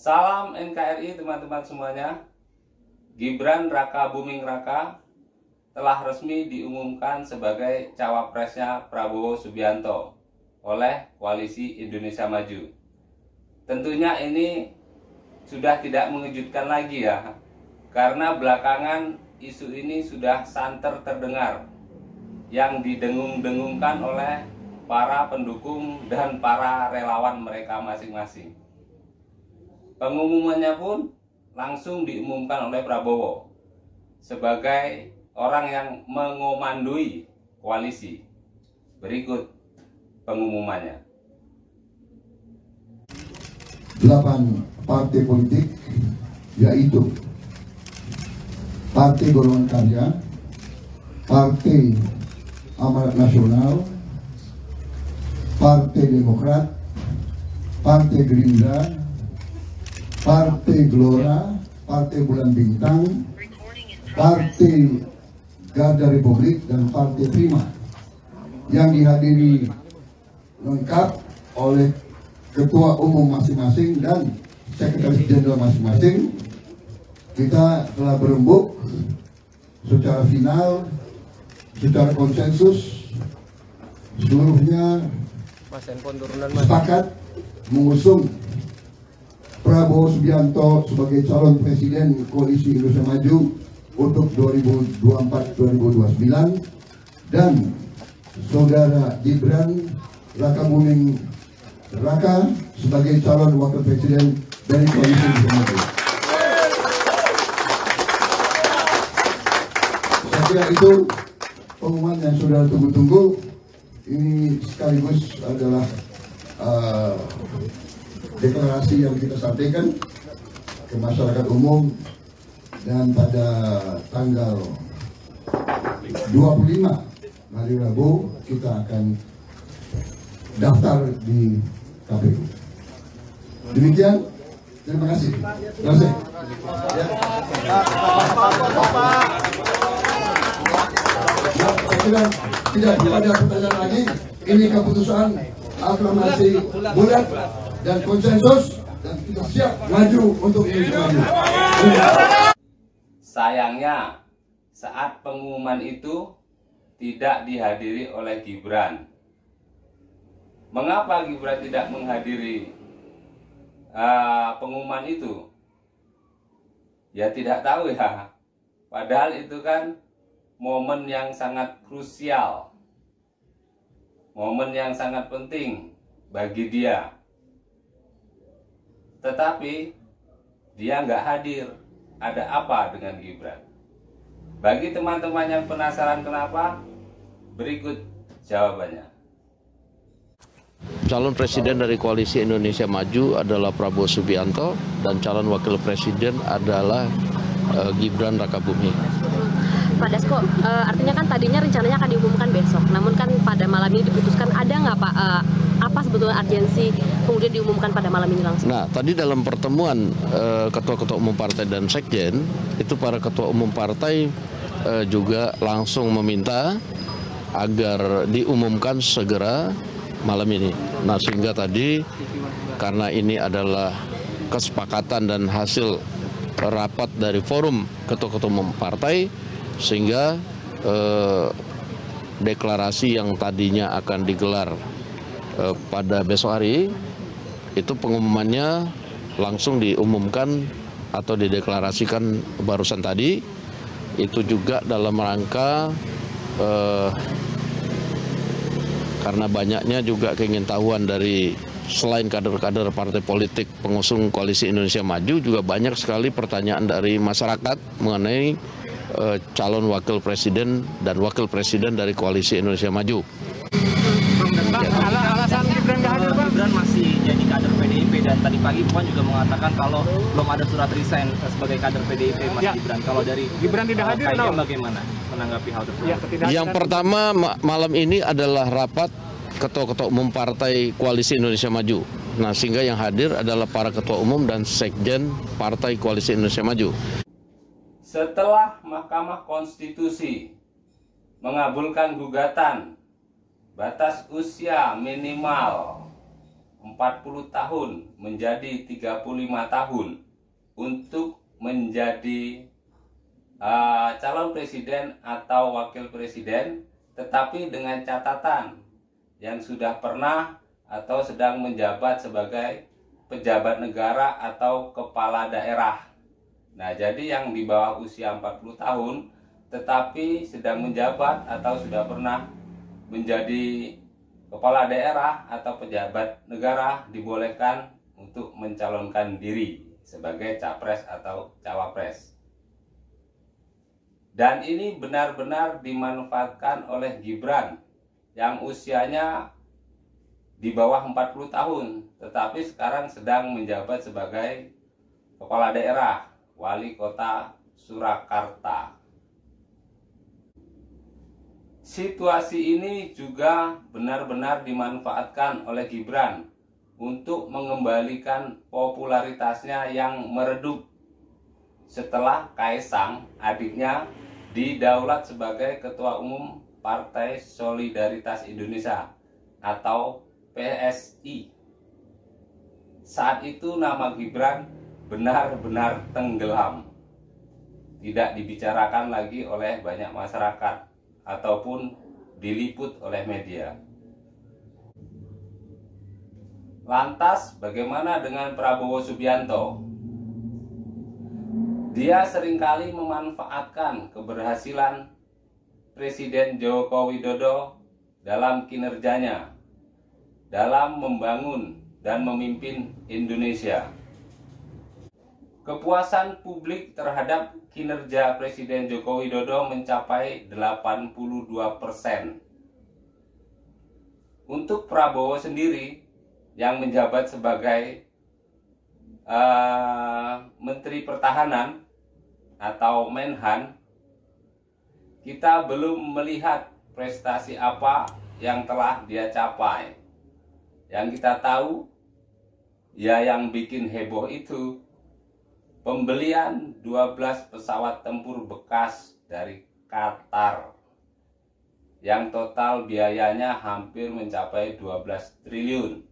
Salam NKRI teman-teman semuanya. Gibran Raka Buming Raka telah resmi diumumkan sebagai cawapresnya Prabowo Subianto oleh Koalisi Indonesia Maju. Tentunya ini sudah tidak mengejutkan lagi ya, karena belakangan isu ini sudah santer terdengar yang didengung-dengungkan oleh para pendukung dan para relawan mereka masing-masing. Pengumumannya pun langsung diumumkan oleh Prabowo sebagai orang yang mengomandoi koalisi. Berikut pengumumannya. 8 partai politik, yaitu Partai Golongan Karya, Partai Amanat Nasional, Partai Demokrat, Partai Gerindra, Partai Gelora, Partai Bulan Bintang, Partai Garda Republik, dan Partai Prima, yang dihadiri lengkap oleh Ketua Umum masing-masing dan Sekretaris Jenderal masing-masing. Kita telah berembuk secara final, secara konsensus, seluruhnya sepakat mengusung Prabowo Subianto sebagai calon presiden Koalisi Indonesia Maju untuk 2024-2029 dan saudara Gibran Raka Buming Raka sebagai calon wakil presiden dari Koalisi Indonesia Maju. Saya kira itu pengumuman yang saudara tunggu-tunggu. Ini sekaligus adalah deklarasi yang kita sampaikan ke masyarakat umum, dan pada tanggal 25 hari Rabu kita akan daftar di KPU. Demikian, terima kasih. Terima kasih. Ya. Tidak ada pertanyaan lagi. Ini keputusan aklamasi bulat dan konsensus, dan kita siap maju untuk Indonesia Maju. Sayangnya saat pengumuman itu tidak dihadiri oleh Gibran. Mengapa Gibran tidak menghadiri pengumuman itu? Ya tidak tahu ya. Padahal itu kan momen yang sangat krusial, momen yang sangat penting bagi dia. Tetapi dia nggak hadir. Ada apa dengan Gibran? Bagi teman-teman yang penasaran kenapa, berikut jawabannya. Calon presiden dari Koalisi Indonesia Maju adalah Prabowo Subianto, dan calon wakil presiden adalah Gibran Raka Buming. Pak Dasko, artinya kan tadinya rencananya akan diumumkan besok, namun kan pada malam ini diputuskan. Ada nggak Pak, apa sebetulnya urgensi kemudian diumumkan pada malam ini langsung? Nah, tadi dalam pertemuan ketua-ketua umum partai dan sekjen, itu para ketua umum partai juga langsung meminta agar diumumkan segera malam ini. Nah, sehingga tadi karena ini adalah kesepakatan dan hasil rapat dari forum ketua-ketua umum partai, sehingga deklarasi yang tadinya akan digelar pada besok hari, itu pengumumannya langsung diumumkan atau dideklarasikan barusan tadi. Itu juga dalam rangka karena banyaknya juga keingintahuan dari selain kader-kader partai politik pengusung Koalisi Indonesia Maju, juga banyak sekali pertanyaan dari masyarakat mengenai calon wakil presiden dan wakil presiden dari Koalisi Indonesia Maju. Alasan Gibran nggak hadir, Bang? Gibran masih jadi kader PDIP, dan tadi pagi Puan juga mengatakan kalau belum ada surat resign sebagai kader PDIP Mas Gibran. Kalau dari Gibran tidak hadir, bagaimana menanggapi hal tersebut? Yang pertama, malam ini adalah rapat ketua-ketua umum partai Koalisi Indonesia Maju. Nah, sehingga yang hadir adalah para ketua umum dan sekjen partai Koalisi Indonesia Maju. Setelah Mahkamah Konstitusi mengabulkan gugatan batas usia minimal 40 tahun menjadi 35 tahun untuk menjadi calon presiden atau wakil presiden, tetapi dengan catatan yang sudah pernah atau sedang menjabat sebagai pejabat negara atau kepala daerah. Nah, jadi yang di bawah usia 40 tahun tetapi sedang menjabat atau sudah pernah menjadi kepala daerah atau pejabat negara dibolehkan untuk mencalonkan diri sebagai capres atau cawapres. Dan ini benar-benar dimanfaatkan oleh Gibran yang usianya di bawah 40 tahun, tetapi sekarang sedang menjabat sebagai kepala daerah, wali kota Surakarta. Situasi ini juga benar-benar dimanfaatkan oleh Gibran untuk mengembalikan popularitasnya yang meredup setelah Kaisang, adiknya, didaulat sebagai Ketua Umum Partai Solidaritas Indonesia atau PSI. Saat itu nama Gibran benar-benar tenggelam, tidak dibicarakan lagi oleh banyak masyarakat ataupun diliput oleh media. Lantas bagaimana dengan Prabowo Subianto? Dia seringkali memanfaatkan keberhasilan Presiden Joko Widodo dalam kinerjanya dalam membangun dan memimpin Indonesia. Kepuasan publik terhadap kinerja Presiden Joko Widodo mencapai 82%. Untuk Prabowo sendiri yang menjabat sebagai Menteri Pertahanan atau Menhan, kita belum melihat prestasi apa yang telah dia capai. Yang kita tahu, ya yang bikin heboh itu pembelian 12 pesawat tempur bekas dari Qatar yang total biayanya hampir mencapai 12 triliun.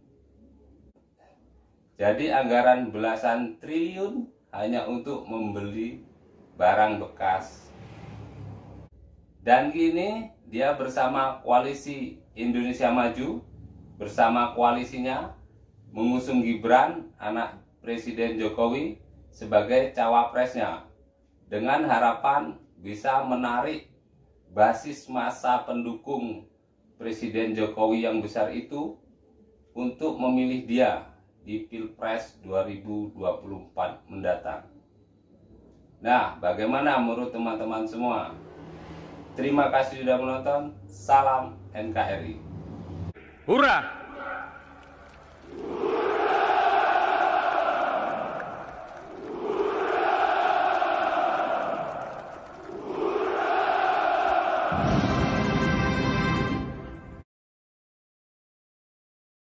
Jadi anggaran belasan triliun hanya untuk membeli barang bekas. Dan kini dia bersama koalisi Indonesia Maju, bersama koalisinya mengusung Gibran, anak Presiden Jokowi, sebagai cawapresnya, dengan harapan bisa menarik basis massa pendukung Presiden Jokowi yang besar itu untuk memilih dia di Pilpres 2024 mendatang. Nah, bagaimana menurut teman-teman semua? Terima kasih sudah menonton. Salam NKRI. Hurrah!